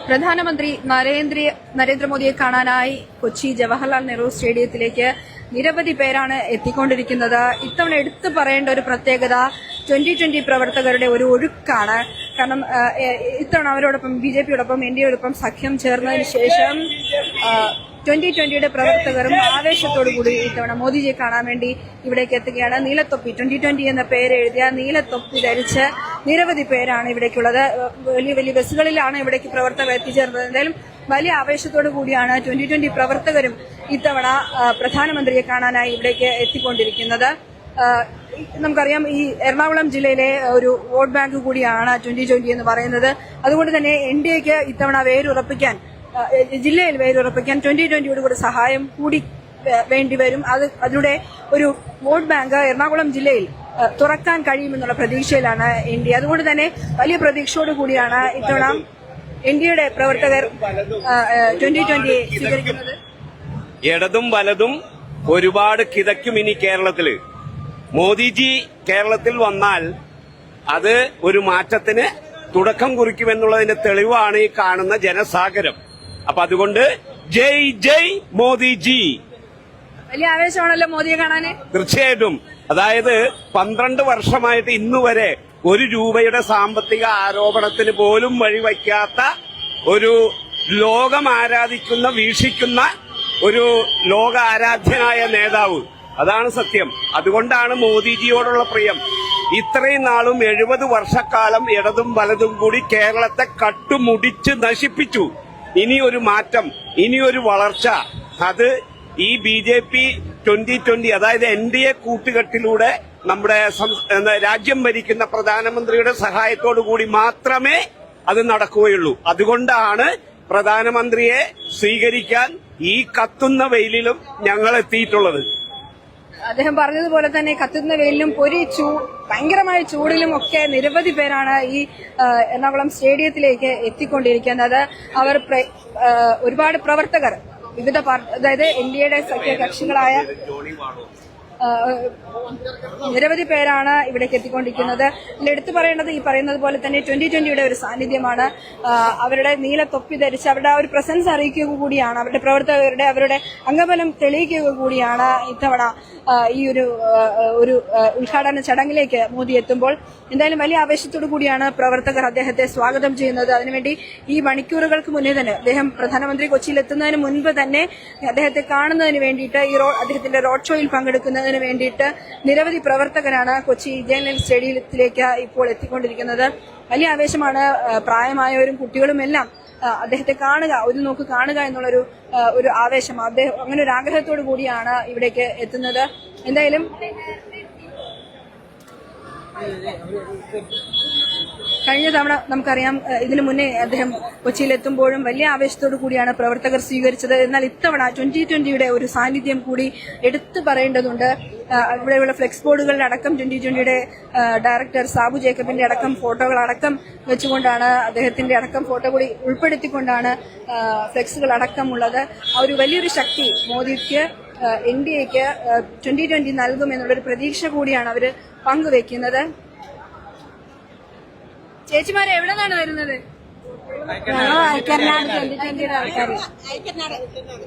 പ്രധാനമന്ത്രി നരേന്ദ്രമോദിയെ കാണാനായി കൊച്ചി ജവഹർലാൽ നെഹ്റു സ്റ്റേഡിയത്തിലേക്ക് നിരവധി പേരാണ് എത്തിക്കൊണ്ടിരിക്കുന്നത്. ഇത്തവണ എടുത്തു പറയേണ്ട ഒരു പ്രത്യേകത 2020 പ്രവർത്തകരുടെ ഒരു ഒഴുക്കാണ്. കാരണം ഇത്തവണ അവരോടൊപ്പം ബിജെപിയോടൊപ്പം എൻഡിയോടൊപ്പം സഖ്യം ചേർന്നതിന് ശേഷം 2020 പ്രവർത്തകരും ആവേശത്തോടുകൂടി ഇത്തവണ മോദിജിയെ കാണാൻ വേണ്ടി ഇവിടേക്ക് എത്തുകയാണ്. നീലത്തൊപ്പി 2020 എന്ന പേര് എഴുതിയ നീലത്തൊപ്പി ധരിച്ച് നിരവധി പേരാണ് ഇവിടേക്കുള്ളത്. വലിയ വലിയ ബസ്സുകളിലാണ് ഇവിടേക്ക് പ്രവർത്തകർ എത്തിച്ചേർന്നത്. എന്തായാലും വലിയ ആവേശത്തോടു കൂടിയാണ് 2020 പ്രവർത്തകരും ഇത്തവണ പ്രധാനമന്ത്രിയെ കാണാനായി ഇവിടേക്ക് എത്തിക്കൊണ്ടിരിക്കുന്നത്. നമുക്കറിയാം, ഈ എറണാകുളം ജില്ലയിലെ ഒരു വോട്ട് ബാങ്ക് കൂടിയാണ് 2020 എന്ന് പറയുന്നത്. അതുകൊണ്ട് തന്നെ എൻഡിഎക്ക് ഇത്തവണ ജില്ലയിൽ വേരുറപ്പിക്കാൻ 2020 കൂടി സഹായം കൂടി വേണ്ടിവരും. അതിലൂടെ ഒരു വോട്ട് ബാങ്ക് എറണാകുളം ജില്ലയിൽ തുറക്കാൻ കഴിയുമെന്നുള്ള പ്രതീക്ഷയിലാണ് എൻഡി. അതുകൊണ്ട് തന്നെ വലിയ പ്രതീക്ഷയോടു കൂടിയാണ് ഇത്തവണ എൻഡിയുടെ പ്രവർത്തകർ 2020 സ്വീകരിക്കുന്നത്. ഇടതും വലതും ഒരുപാട് കിതയ്ക്കും ഇനി കേരളത്തില്. മോദിജി കേരളത്തിൽ വന്നാൽ അത് ഒരു മാറ്റത്തിന് തുടക്കം കുറിക്കുമെന്നുള്ളതിന്റെ തെളിവാണ് ഈ കാണുന്ന ജനസാഗരം. അപ്പൊ അതുകൊണ്ട് ജയ് ജയ് മോദിജി. വലിയ ആവേശമാണല്ലോ മോദിയെ കാണാന്. തീർച്ചയായിട്ടും. അതായത് 12 വർഷമായിട്ട് ഇന്നുവരെ 1 രൂപയുടെ സാമ്പത്തിക ആരോപണത്തിന് പോലും വഴിവയ്ക്കാത്ത ഒരു ലോകം ആരാധിക്കുന്ന വീക്ഷിക്കുന്ന ഒരു ലോക ആരാധ്യനായ നേതാവ്. അതാണ് സത്യം. അതുകൊണ്ടാണ് മോദിജിയോടുള്ള പ്രിയം. ഇത്രയും നാളും 70 വർഷക്കാലം ഇടതും വലതും കൂടി കേരളത്തെ കട്ടുമുടിച്ച് നശിപ്പിച്ചു. ഇനിയൊരു മാറ്റം, ഇനിയൊരു വളർച്ച, അത് ഈ ബിജെപി 2020 അതായത് എൻഡിഎ കൂട്ടുകെട്ടിലൂടെ നമ്മുടെ രാജ്യം ഭരിക്കുന്ന പ്രധാനമന്ത്രിയുടെ സഹായത്തോടു കൂടി മാത്രമേ അത് നടക്കുകയുള്ളൂ. അതുകൊണ്ടാണ് പ്രധാനമന്ത്രിയെ സ്വീകരിക്കാൻ ഈ കത്തുന്ന വെയിലിലും ഞങ്ങൾ എത്തിയിട്ടുള്ളത്. അദ്ദേഹം പറഞ്ഞതുപോലെ തന്നെ കത്തുന്ന വെയിലിലും ഭയങ്കരമായ ചൂടിലും ഒക്കെ നിരവധി പേരാണ് ഈ എറണാകുളം സ്റ്റേഡിയത്തിലേക്ക് എത്തിക്കൊണ്ടിരിക്കുന്നത്. അവർ ഒരുപാട് പ്രവർത്തകർ വിവിധ അതായത് എൻഡിഎയുടെ സഖ്യകക്ഷികളായ നിരവധി പേരാണ് ഇവിടേക്ക് എത്തിക്കൊണ്ടിരിക്കുന്നത്. ഇതിൽ എടുത്തു പറയേണ്ടത് ഈ പറയുന്നത് പോലെ തന്നെ 2020 ഒരു സാന്നിധ്യമാണ്. അവരുടെ നീല തൊപ്പി ധരിച്ച് അവരുടെ ആ ഒരു പ്രസൻസ് അറിയിക്കുക കൂടിയാണ്, അവരുടെ പ്രവർത്തകരുടെ അവരുടെ അംഗബലം തെളിയിക്കുക കൂടിയാണ് ഇത്തവണ ഈ ഒരു ഉദ്ഘാടന ചടങ്ങിലേക്ക് മോദി എത്തുമ്പോൾ. എന്തായാലും വലിയ ആവേശത്തോടു കൂടിയാണ് പ്രവർത്തകർ അദ്ദേഹത്തെ സ്വാഗതം ചെയ്യുന്നത്. അതിനുവേണ്ടി ഈ മണിക്കൂറുകൾക്ക് മുന്നേ തന്നെ പ്രധാനമന്ത്രി കൊച്ചിയിൽ എത്തുന്നതിന് മുൻപ് തന്നെ അദ്ദേഹത്തെ കാണുന്നതിന് വേണ്ടിയിട്ട് അദ്ദേഹത്തിന്റെ റോഡ് ഷോയിൽ പങ്കെടുക്കുന്നതിന് വേണ്ടിയിട്ട് നിരവധി പ്രവർത്തകരാണ് കൊച്ചി ജവഹർലാൽ സ്റ്റേഡിയത്തിലേക്ക് ഇപ്പോൾ എത്തിക്കൊണ്ടിരിക്കുന്നത്. വലിയ ആവേശമാണ്. പ്രായമായവരും കുട്ടികളും എല്ലാം അദ്ദേഹത്തെ ഒരു നോക്ക് കാണുക എന്നുള്ളൊരു ആവേശം, അങ്ങനെ ഒരു ആഗ്രഹത്തോടു കൂടിയാണ് ഇവിടേക്ക് എത്തുന്നത്. എന്തായാലും കഴിഞ്ഞ തവണ നമുക്കറിയാം, ഇതിനു മുന്നേ അദ്ദേഹം കൊച്ചിയിലെത്തുമ്പോഴും വലിയ ആവേശത്തോടു കൂടിയാണ് പ്രവർത്തകർ സ്വീകരിച്ചത്. എന്നാൽ ഇത്തവണ 2020 ഒരു സാന്നിധ്യം കൂടി എടുത്തു പറയേണ്ടതുണ്ട്. ഇവിടെയുള്ള ഫ്ലെക്സ് ബോർഡുകളിലടക്കം 2020 ഡയറക്ടർ സാബു ജേക്കബിന്റെ അടക്കം ഫോട്ടോകളടക്കം വെച്ചുകൊണ്ടാണ്, അദ്ദേഹത്തിന്റെ അടക്കം ഫോട്ടോ കൂടി ഉൾപ്പെടുത്തിക്കൊണ്ടാണ് ഫ്ലെക്സുകൾ അടക്കമുള്ളത്. ആ ഒരു വലിയൊരു ശക്തി മോദിക്ക് എൻഡിഎക്ക് 2020 നൽകുമെന്നുള്ളൊരു പ്രതീക്ഷ കൂടിയാണ് അവർ പങ്കുവെക്കുന്നത്. ചേച്ചിമാരെ എവിടെ നിന്നാണ് വരുന്നത്?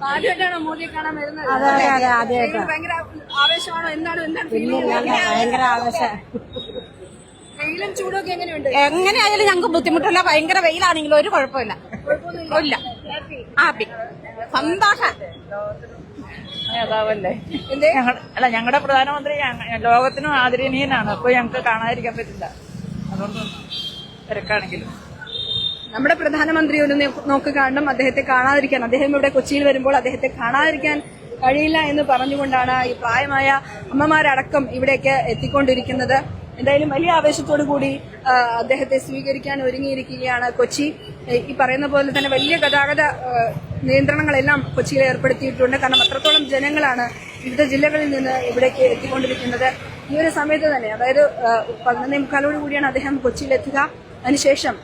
ആദ്യമായിട്ടാണോ മോദിയെ കാണാൻ വരുന്നത്? ഭയങ്കര ആവേശമാണോ? ഭയങ്കര ആവേശം. വെയിലും ചൂടൊക്കെ എങ്ങനെയുണ്ട്? എങ്ങനെയായാലും ഞങ്ങൾക്ക് ബുദ്ധിമുട്ടില്ല. ഭയങ്കര വെയിലാണെങ്കിലും ഒരു കുഴപ്പമില്ല. ഹാപ്പി, സന്തോഷം. നേതാവല്ലേ അല്ല, ഞങ്ങളുടെ പ്രധാനമന്ത്രി ലോകത്തിനും ആദരണീയനാണ്. അപ്പൊ ഞങ്ങൾക്ക് കാണാതിരിക്കാൻ പറ്റില്ല. അതുകൊണ്ട് തിരക്കാണെങ്കിലും നമ്മുടെ പ്രധാനമന്ത്രി ഒരു നോക്ക് കാണണം, അദ്ദേഹത്തെ കാണാതിരിക്കാൻ. അദ്ദേഹം ഇവിടെ കൊച്ചിയിൽ വരുമ്പോൾ അദ്ദേഹത്തെ കാണാതിരിക്കാൻ കഴിയില്ല എന്ന് പറഞ്ഞുകൊണ്ടാണ് ഈ പ്രായമായ അമ്മമാരടക്കം ഇവിടേക്ക് എത്തിക്കൊണ്ടിരിക്കുന്നത്. എന്തായാലും വലിയ ആവേശത്തോടു കൂടി അദ്ദേഹത്തെ സ്വീകരിക്കാൻ ഒരുങ്ങിയിരിക്കുകയാണ് കൊച്ചി. ഈ പറയുന്ന പോലെ തന്നെ വലിയ ഗതാഗത നിയന്ത്രണങ്ങളെല്ലാം കൊച്ചിയിൽ ഏർപ്പെടുത്തിയിട്ടുണ്ട്. കാരണം അത്രത്തോളം ജനങ്ങളാണ് വിവിധ ജില്ലകളിൽ നിന്ന് ഇവിടേക്ക് എത്തിക്കൊണ്ടിരിക്കുന്നത്. ഈ ഒരു സമയത്ത് തന്നെ, അതായത് 11:45 കൂടിയാണ് അദ്ദേഹം കൊച്ചിയിലെത്തുക. അതിനുശേഷം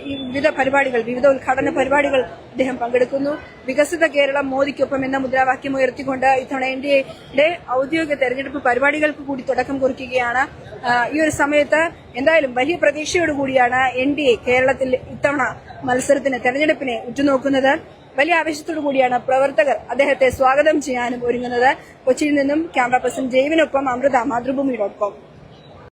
ഈ വിവിധ പരിപാടികൾ, വിവിധ ഉദ്ഘാടന പരിപാടികൾ അദ്ദേഹം പങ്കെടുക്കുന്നു. വികസിത കേരളം മോദിക്കൊപ്പം എന്ന മുദ്രാവാക്യം ഉയർത്തിക്കൊണ്ട് ഇത്തവണ NDAയുടെ ഔദ്യോഗിക തെരഞ്ഞെടുപ്പ് പരിപാടികൾക്ക് കൂടി തുടക്കം കുറിക്കുകയാണ്. ഈ ഒരു സമയത്ത് എന്തായാലും വലിയ പ്രതീക്ഷയോടുകൂടിയാണ് NDA കേരളത്തിൽ ഇത്തവണ മത്സരത്തിന്, തെരഞ്ഞെടുപ്പിനെ ഉറ്റുനോക്കുന്നത്. വലിയ ആവേശത്തോടു കൂടിയാണ് പ്രവർത്തകർ അദ്ദേഹത്തെ സ്വാഗതം ചെയ്യാനും ഒരുങ്ങുന്നത്. കൊച്ചിയിൽ നിന്നും ക്യാമറ പേഴ്സൺ ജെയ്വിനൊപ്പം അമൃത, മാതൃഭൂമിയോടൊപ്പം.